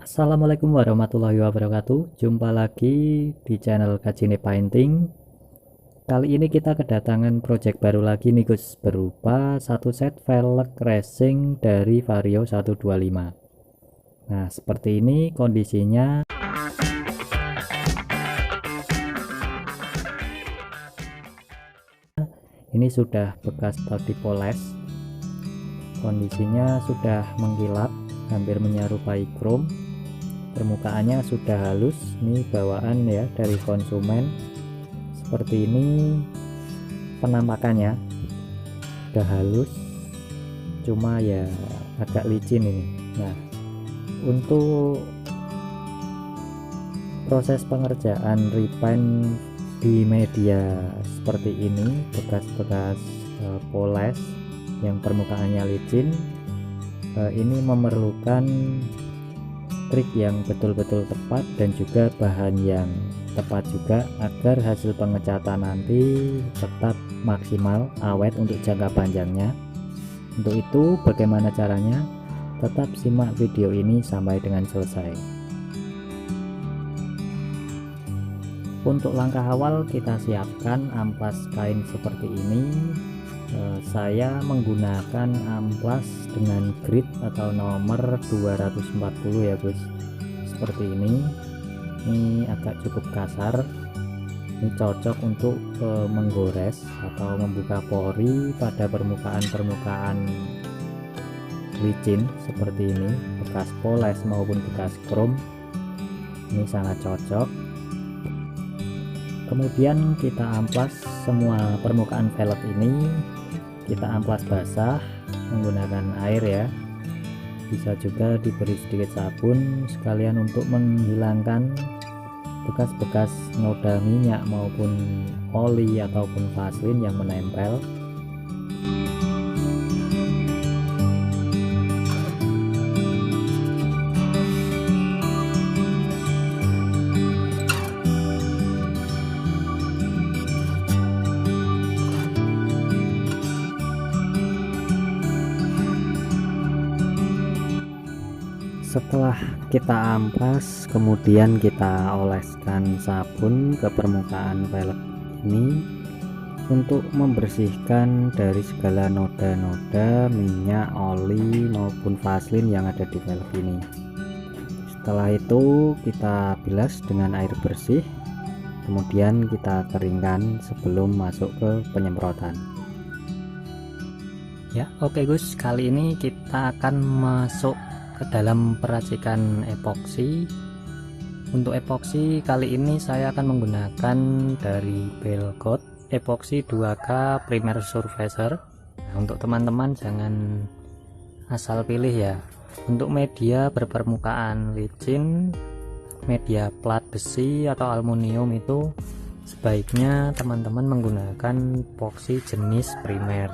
Assalamualaikum warahmatullahi wabarakatuh. Jumpa lagi di channel Kajine Painting. Kali ini kita kedatangan project baru lagi nih Gus, berupa satu set velg racing dari Vario 125. Nah, seperti ini kondisinya. Ini sudah bekas body poles. Kondisinya sudah mengkilap, hampir menyerupai chrome. Permukaannya sudah halus, ini bawaan ya dari konsumen. Seperti ini penampakannya, udah halus, cuma ya agak licin ini. Nah, untuk proses pengerjaan repaint di media seperti ini, bekas-bekas poles yang permukaannya licin, ini memerlukan trik yang betul-betul tepat dan juga bahan yang tepat juga agar hasil pengecatan nanti tetap maksimal awet untuk jangka panjangnya. Untuk itu bagaimana caranya? Tetap simak video ini sampai dengan selesai. Untuk langkah awal kita siapkan amplas kain seperti ini. Saya menggunakan amplas dengan grid atau nomor 240 ya Gus, seperti ini agak cukup kasar. Ini cocok untuk menggores atau membuka pori pada permukaan licin seperti ini, bekas poles maupun bekas chrome. Ini sangat cocok. Kemudian kita amplas semua permukaan velg ini, kita amplas basah menggunakan air ya, bisa juga diberi sedikit sabun sekalian untuk menghilangkan bekas-bekas noda minyak maupun oli ataupun vaselin yang menempel. Setelah kita amplas, kemudian kita oleskan sabun ke permukaan velg ini untuk membersihkan dari segala noda-noda minyak, oli maupun vaselin yang ada di velg ini. Setelah itu kita bilas dengan air bersih, kemudian kita keringkan sebelum masuk ke penyemprotan. Ya, oke Gus, kali ini kita akan masuk ke dalam peracikan epoksi. Untuk epoksi kali ini saya akan menggunakan dari Belcoat epoksi 2K Primer Surfacer. Nah, untuk teman-teman jangan asal pilih ya. Untuk media berpermukaan licin, media plat besi atau aluminium, itu sebaiknya teman-teman menggunakan epoksi jenis primer.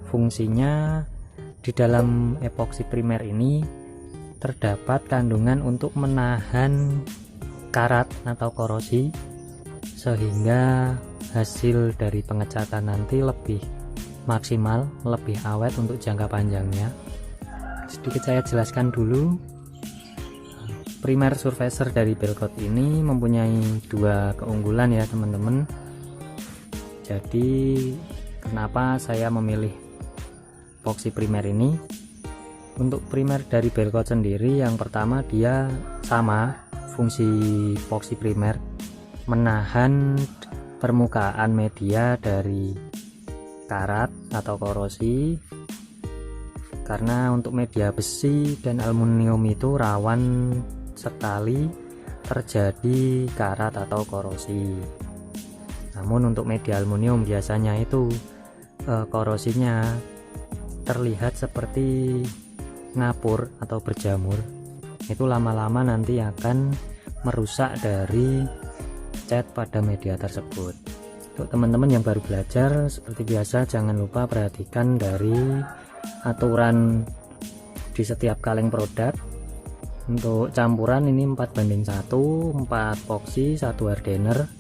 Fungsinya di dalam epoksi primer ini terdapat kandungan untuk menahan karat atau korosi, sehingga hasil dari pengecatan nanti lebih maksimal, lebih awet untuk jangka panjangnya. Sedikit saya jelaskan dulu. Primer Surfacer dari Belcoat ini mempunyai dua keunggulan ya teman-teman. Jadi kenapa saya memilih epoksi primer ini? Untuk primer dari Belcoat sendiri, yang pertama dia sama fungsi epoksi primer, menahan permukaan media dari karat atau korosi, karena untuk media besi dan aluminium itu rawan sekali terjadi karat atau korosi. Namun untuk media aluminium biasanya itu korosinya terlihat seperti ngapur atau berjamur. Itu lama-lama nanti akan merusak dari cat pada media tersebut. Untuk teman-teman yang baru belajar, seperti biasa jangan lupa perhatikan dari aturan di setiap kaleng produk. Untuk campuran ini 4:1, 4 epoksi, 1 hardener.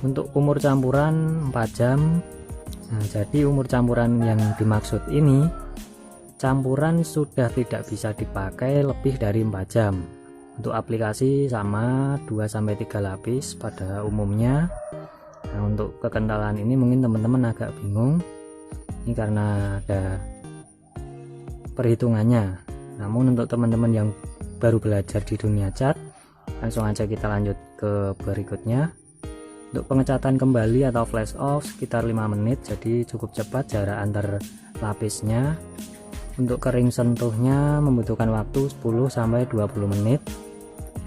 Untuk umur campuran 4 jam. Nah, jadi umur campuran yang dimaksud ini campuran sudah tidak bisa dipakai lebih dari 4 jam. Untuk aplikasi sama 2-3 lapis pada umumnya. Nah, untuk kekentalan ini mungkin teman-teman agak bingung, ini karena ada perhitungannya. Namun untuk teman-teman yang baru belajar di dunia cat, langsung aja kita lanjut ke berikutnya. Untuk pengecatan kembali atau flash off sekitar 5 menit, jadi cukup cepat jarak antar lapisnya. Untuk kering sentuhnya membutuhkan waktu 10-20 menit,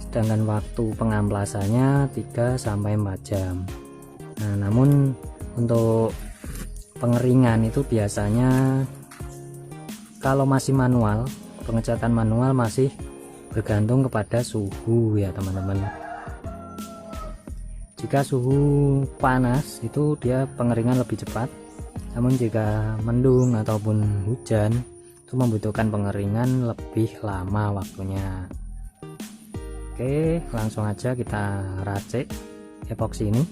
sedangkan waktu pengamplasannya 3-4 jam. Nah, namun untuk pengeringan itu biasanya kalau masih manual, pengecatan manual masih bergantung kepada suhu ya teman-teman. Jika suhu panas itu dia pengeringan lebih cepat, namun jika mendung ataupun hujan itu membutuhkan pengeringan lebih lama waktunya. Oke, langsung aja kita racik epoksi ini.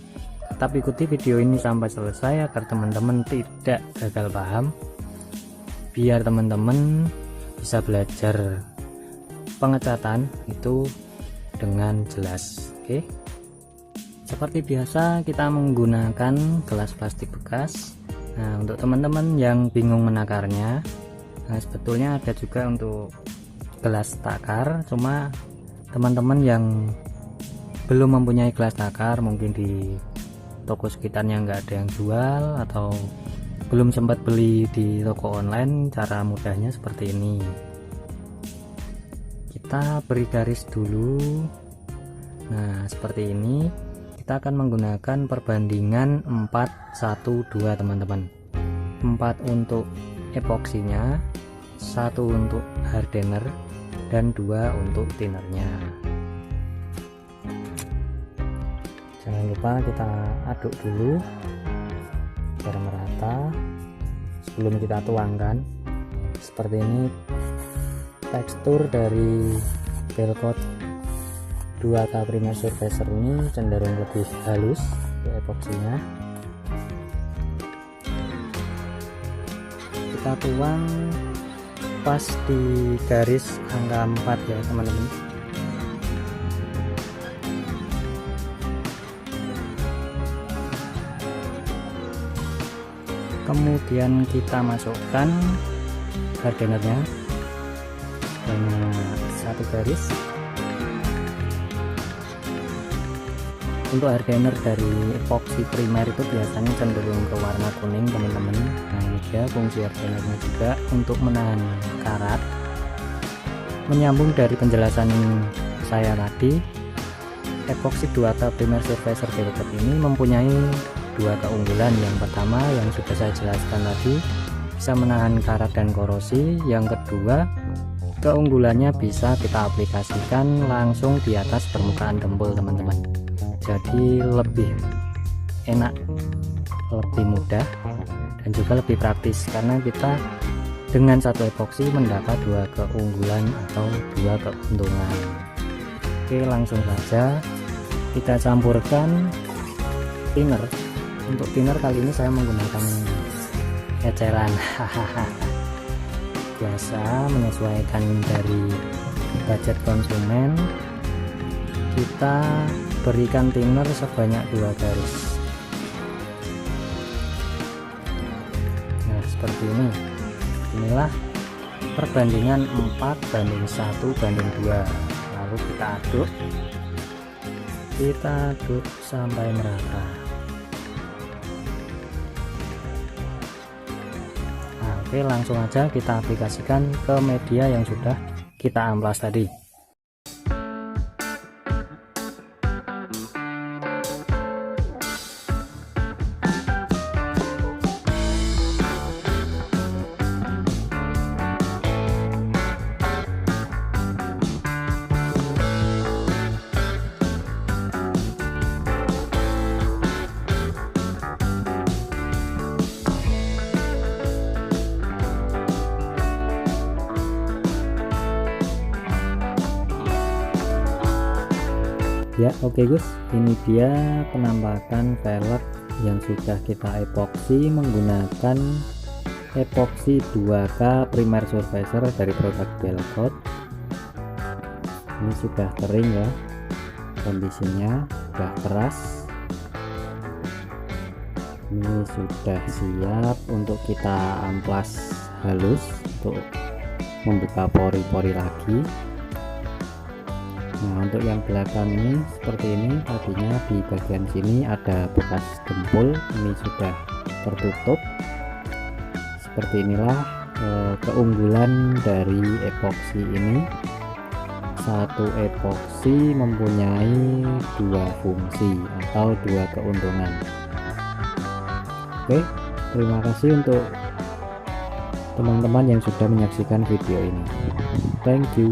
Tetap ikuti video ini sampai selesai agar teman-teman tidak gagal paham, biar teman-teman bisa belajar pengecatan itu dengan jelas. Oke, seperti biasa kita menggunakan gelas plastik bekas. Nah, untuk teman-teman yang bingung menakarnya, nah sebetulnya ada juga untuk gelas takar, cuma teman-teman yang belum mempunyai gelas takar, mungkin di toko sekitarnya nggak ada yang jual atau belum sempat beli di toko online, cara mudahnya seperti ini. Kita beri garis dulu. Nah, seperti ini. Kita akan menggunakan perbandingan 4-1-2 teman-teman. 4 untuk epoksinya, 1 untuk hardener, dan 2 untuk thinnernya. Jangan lupa kita aduk dulu biar merata sebelum kita tuangkan. Seperti ini tekstur dari velcro 2K Primer Surfacer ini cenderung lebih halus untuk epoksinya. Kita tuang pas di garis angka 4 ya teman-teman. Kemudian kita masukkan hardenernya dengan 1 garis. Untuk hardener dari epoksi primer itu biasanya cenderung ke warna kuning teman-teman. Nah, ini dia fungsi hardenernya juga untuk menahan karat. Menyambung dari penjelasan saya tadi, epoksi 2K Primer Surfacer Velvet ini mempunyai 2 keunggulan. Yang pertama yang sudah saya jelaskan tadi, bisa menahan karat dan korosi. Yang kedua, keunggulannya bisa kita aplikasikan langsung di atas permukaan dempul teman-teman. Jadi lebih enak, lebih mudah, dan juga lebih praktis karena kita dengan satu epoksi mendapat 2 keunggulan atau 2 keuntungan. Oke, langsung saja kita campurkan thinner. Untuk thinner kali ini saya menggunakan eceran biasa, menyesuaikan dari budget konsumen. Kita berikan thinner sebanyak 2 garis. Nah, seperti ini. Inilah perbandingan 4:1:2. Lalu kita aduk sampai merata. Nah, oke, langsung aja kita aplikasikan ke media yang sudah kita amplas tadi. Ya, oke Gus, ini dia penampakan velg yang sudah kita epoksi menggunakan epoxy 2K primer surfacer dari produk Belcoat. Ini sudah kering ya, kondisinya sudah keras. Ini sudah siap untuk kita amplas halus untuk membuka pori-pori lagi. Nah, untuk yang belakang ini seperti ini, tadinya di bagian sini ada bekas dempul, ini sudah tertutup. Seperti inilah keunggulan dari epoxy ini. Satu epoxy mempunyai dua fungsi atau dua keuntungan. Oke, terima kasih untuk teman-teman yang sudah menyaksikan video ini. Thank you.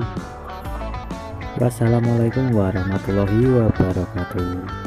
Wassalamualaikum warahmatullahi wabarakatuh.